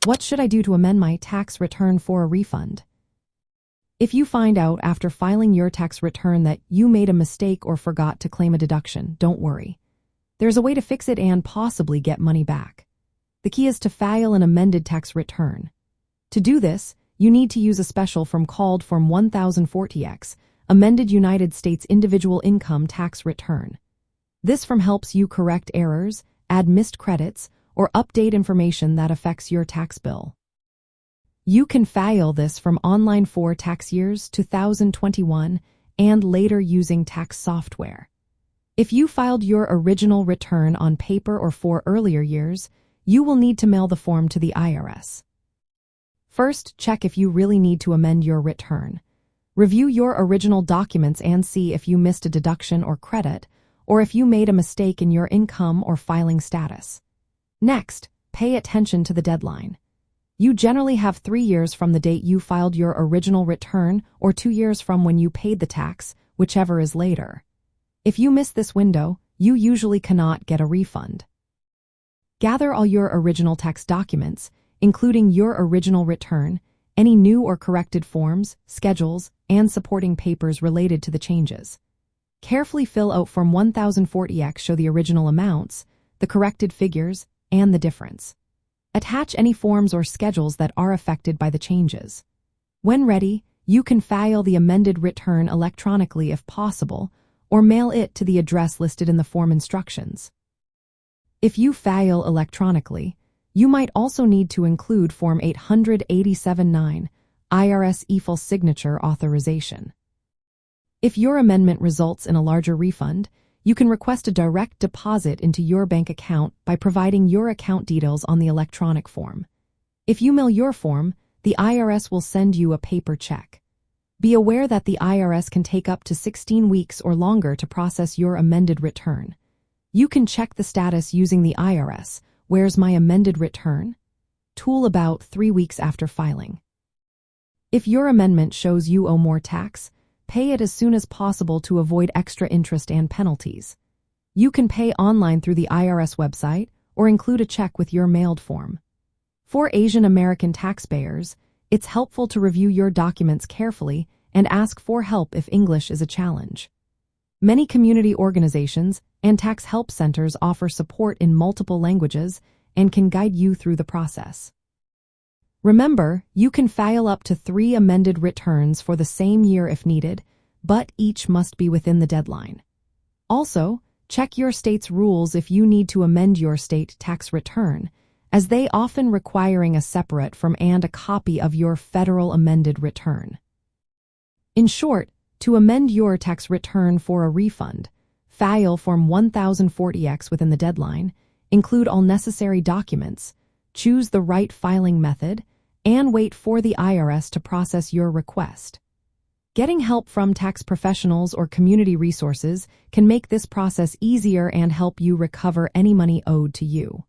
What should I do to amend my tax return for a refund? If you find out after filing your tax return that you made a mistake or forgot to claim a deduction, don't worry. There's a way to fix it and possibly get money back. The key is to file an amended tax return. To do this, you need to use a special form called Form 1040X, Amended United States Individual Income Tax Return. This form helps you correct errors, add missed credits, or update information that affects your tax bill. You can file this from online for tax years 2021 and later using tax software. If you filed your original return on paper or for earlier years, you will need to mail the form to the IRS. First, check if you really need to amend your return. Review your original documents and see if you missed a deduction or credit, or if you made a mistake in your income or filing status. Next, pay attention to the deadline. You generally have 3 years from the date you filed your original return or 2 years from when you paid the tax, whichever is later. If you miss this window, you usually cannot get a refund. Gather all your original tax documents, including your original return, any new or corrected forms, schedules, and supporting papers related to the changes. Carefully fill out Form 1040X, show the original amounts, the corrected figures, and the difference. Attach any forms or schedules that are affected by the changes. When ready, you can file the amended return electronically if possible, or mail it to the address listed in the form instructions. If you file electronically, you might also need to include Form 887-9, IRS e-full signature authorization. If your amendment results in a larger refund, you can request a direct deposit into your bank account by providing your account details on the electronic form. If you mail your form, the IRS will send you a paper check. Be aware that the IRS can take up to 16 weeks or longer to process your amended return. You can check the status using the IRS "Where's my amended return?" tool about 3 weeks after filing. If your amendment shows you owe more tax, pay it as soon as possible to avoid extra interest and penalties. You can pay online through the IRS website or include a check with your mailed form. For Asian American taxpayers, it's helpful to review your documents carefully and ask for help if English is a challenge. Many community organizations and tax help centers offer support in multiple languages and can guide you through the process. Remember, you can file up to 3 amended returns for the same year if needed, but each must be within the deadline. Also, check your state's rules if you need to amend your state tax return, as they often requiring a separate form and a copy of your federal amended return. In short, to amend your tax return for a refund, file Form 1040X within the deadline, include all necessary documents, choose the right filing method, and wait for the IRS to process your request. Getting help from tax professionals or community resources can make this process easier and help you recover any money owed to you.